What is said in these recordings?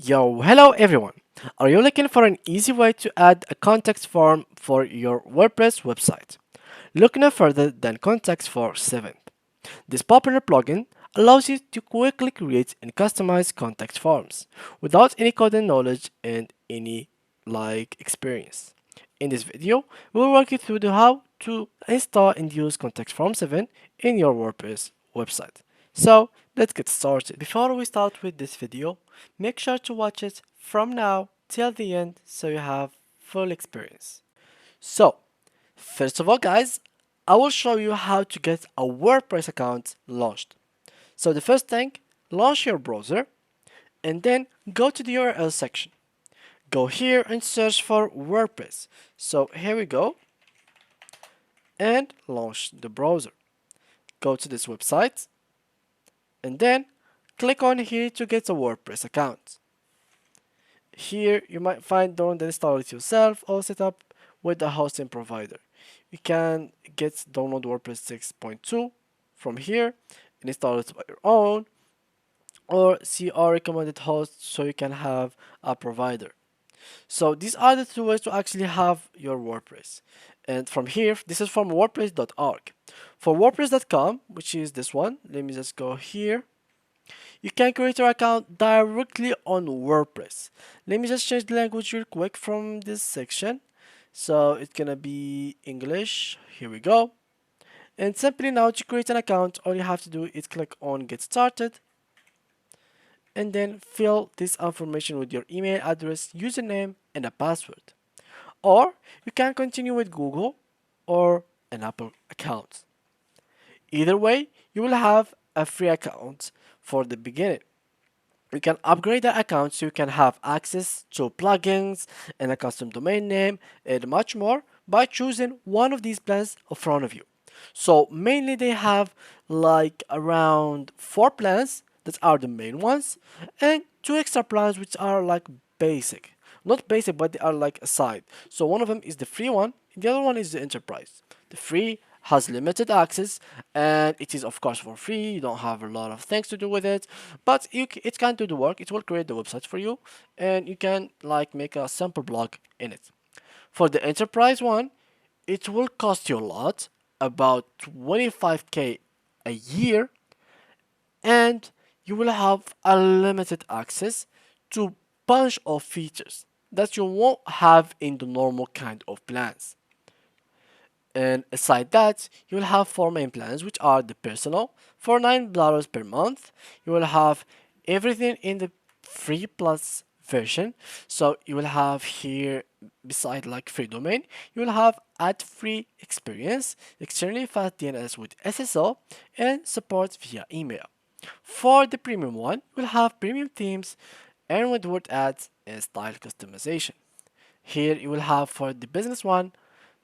Yo, hello everyone. Are you looking for an easy way to add a context form for your WordPress website? Look no further than Context for 7. This popular plugin allows you to quickly create and customize context forms without any coding knowledge and any experience. In this video, we'll walk you through the how to install and use Context Form 7 in your WordPress website. So let's get started. Before we start with this video, make sure to watch it from now till the end so you have full experience. So, first of all guys, I will show you how to get a WordPress account launched. So the first thing, launch your browser and then go to the URL section. Go here and search for WordPress. So here we go and launch the browser. Go to this website and then click on here to get a WordPress account. Here you might find don't install it yourself or set up with a hosting provider. You can get download WordPress 6.2 from here and install it by your own or see our recommended host so you can have a provider. So these are the two ways to actually have your WordPress. And from here, this is from wordpress.org. For wordpress.com, which is this one, let me just go here. You can create your account directly on WordPress. Let me just change the language real quick from this section. So it's gonna be English. Here we go. And simply now to create an account, all you have to do is click on Get Started and then fill this information with your email address, username, and a password. Or you can continue with Google or an Apple account. Either way, you will have a free account for the beginning. You can upgrade that account so you can have access to plugins and a custom domain name and much more by choosing one of these plans in front of you. So mainly they have around 4 plans that are the main ones and 2 extra plans which are like basic. Not basic, but they are like aside. So one of them is the free one, and the other one is the enterprise. The free has limited access and it is of course for free. You don't have a lot of things to do with it, but it can do the work. It will create the website for you and you can make a simple blog in it. For the enterprise one, it will cost you a lot, about 25k a year, and you will have unlimited access to bunch of features that you won't have in the normal kind of plans. And aside that, you will have 4 main plans, which are the personal for $9 per month. You will have everything in the free plus version. So you will have here, beside free domain, you will have ad-free experience, extremely fast DNS with SSO, and support via email. For the premium one, you'll have premium themes, and with word ads and style customization. Here you will have for the business one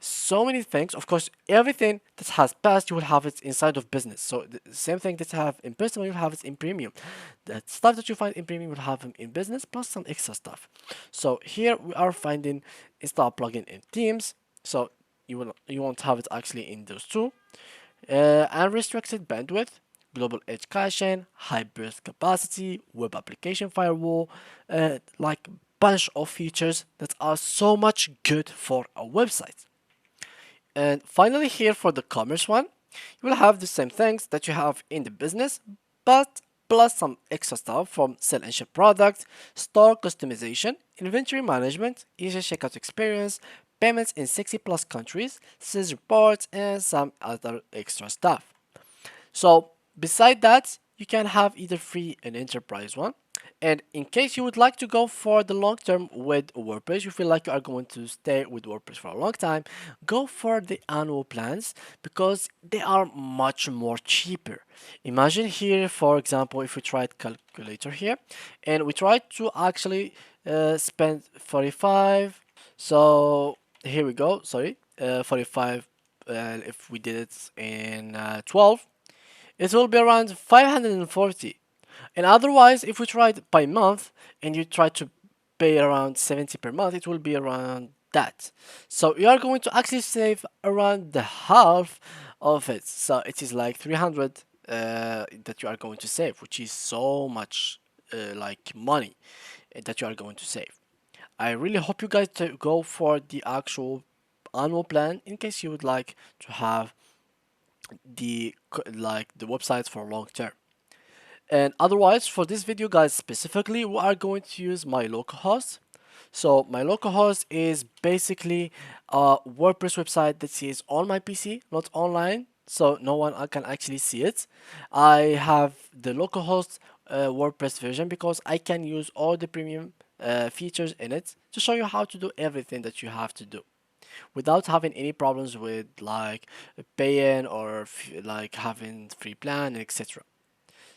so many things. Of course, everything that has passed, you will have it inside of business. So the same thing that you have in personal, you'll have it in premium. The stuff that you find in premium, you'll have them in business plus some extra stuff. So here we are finding install plugin in themes. So you won't have it actually in those two. Unrestricted bandwidth, global edge caching, high burst capacity, web application firewall, bunch of features that are so much good for a website. And finally here for the commerce one, you will have the same things that you have in the business, but plus some extra stuff from sell and ship products, store customization, inventory management, easy checkout experience, payments in 60 plus countries, sales reports, and some other extra stuff. So beside that, you can have either free and enterprise one. And in case you would like to go for the long term with WordPress, you feel like you are going to stay with WordPress for a long time, go for the annual plans because they are much more cheaper. Imagine here, for example, if we tried calculator here and we try to actually spend 45. So here we go, sorry, 45 if we did it in 12, it will be around 540. And otherwise, if we try it by month and you try to pay around 70 per month, it will be around that. So you are going to actually save around the half of it. So it is like 300 that you are going to save, which is so much money. that you are going to save. I really hope you guys to go for the actual annual plan in case you would like to have the websites for long term. And otherwise, for this video, guys, specifically, we are going to use my localhost. So my localhost is basically a WordPress website that is on my PC, not online, so no one can actually see it. I have the localhost WordPress version because I can use all the premium features in it to show you how to do everything that you have to do without having any problems with like paying or like having free plan, etc.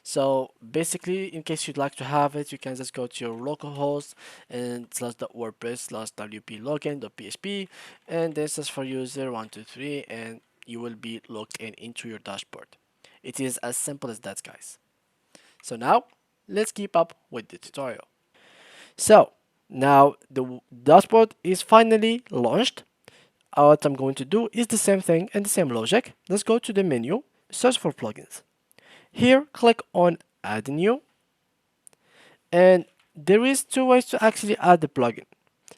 So basically, in case you'd like to have it, you can just go to your localhost and /wordpress /wp login.php and then search for user 123 and you will be logged in into your dashboard. It is as simple as that, guys. So now let's keep up with the tutorial. So now the dashboard is finally launched. What I'm going to do is the same thing and the same logic. Let's go to the menu, search for plugins. Here, click on Add New, and there is two ways to actually add the plugin.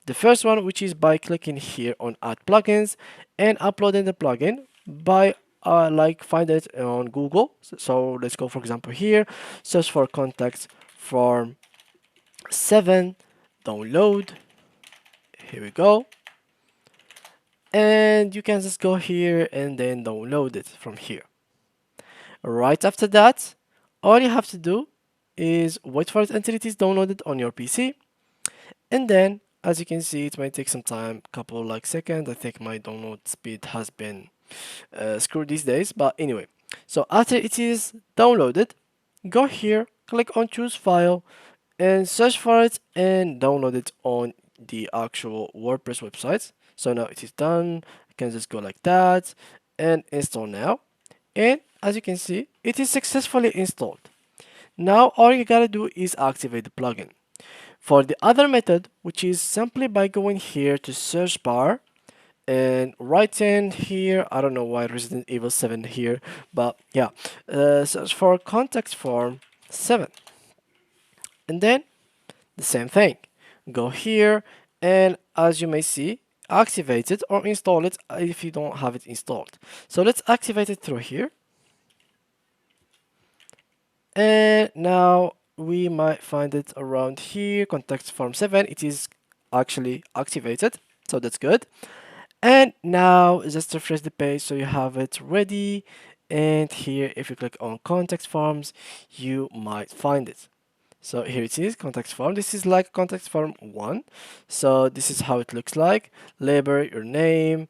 The first one, which is by clicking here on Add Plugins and uploading the plugin by like find it on Google. So let's go, for example, here, search for Contact Form 7, download. Here we go. And you can just go here and then download it from here. Right after that, all you have to do is wait for it until it is downloaded on your PC. And then, as you can see, it might take some time, couple like seconds. I think my download speed has been screwed these days. But anyway, so after it is downloaded, go here, click on choose file and search for it and download it on the actual WordPress website. So now it is done. I can just go like that and install now. And as you can see, it is successfully installed. Now all you gotta do is activate the plugin. For the other method, which is simply by going here to search bar and write in here, I don't know why Resident Evil 7 here, but yeah, search for contact form 7. And then the same thing. Go here and as you may see, activate it or install it if you don't have it installed. So let's activate it through here. And now we might find it around here, contact form 7. It is actually activated, so that's good. And now just refresh the page so you have it ready. And here, if you click on contact forms, you might find it. So here it is, contact form. This is like contact form 1. So this is how it looks like. Label your name,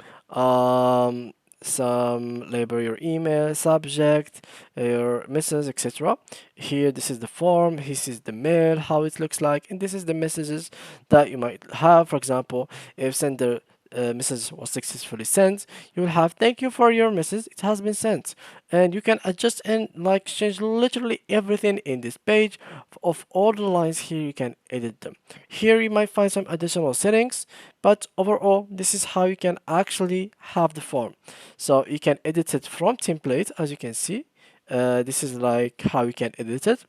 some label your email, subject, your message, etc. Here, this is the form, this is the mail, how it looks like, and this is the messages that you might have. For example, if sender message was successfully sent, you will have thank you for your message, it has been sent. And you can adjust and like change literally everything in this page. Of all the lines here, you can edit them. Here you might find some additional settings, but overall this is how you can actually have the form. So you can edit it from template, as you can see. This is like how you can edit it.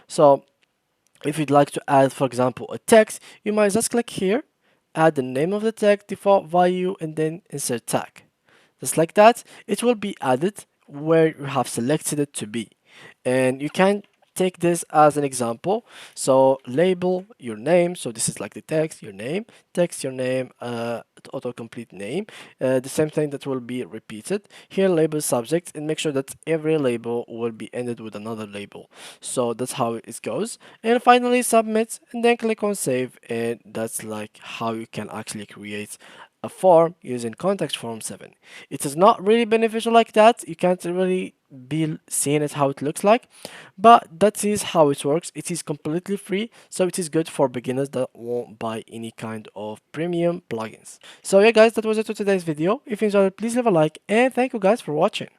So if you'd like to add, for example, a text, you might just click here, add the name of the tag, default value, and then insert tag. Just like that, it will be added where you have selected it to be. And you can take this as an example. So label your name. So this is like the text, your name, text, your name, autocomplete name. The same thing that will be repeated. Here label subject and make sure that every label will be ended with another label. So that's how it goes. And finally submit and then click on save. And that's like how you can actually create a form using contact form 7. It is not really beneficial like that. You can't really be seeing it how it looks like, but that is how it works. It is completely free, so it is good for beginners that won't buy any kind of premium plugins. So yeah guys, that was it for today's video. If you enjoyed it, please leave a like and thank you guys for watching.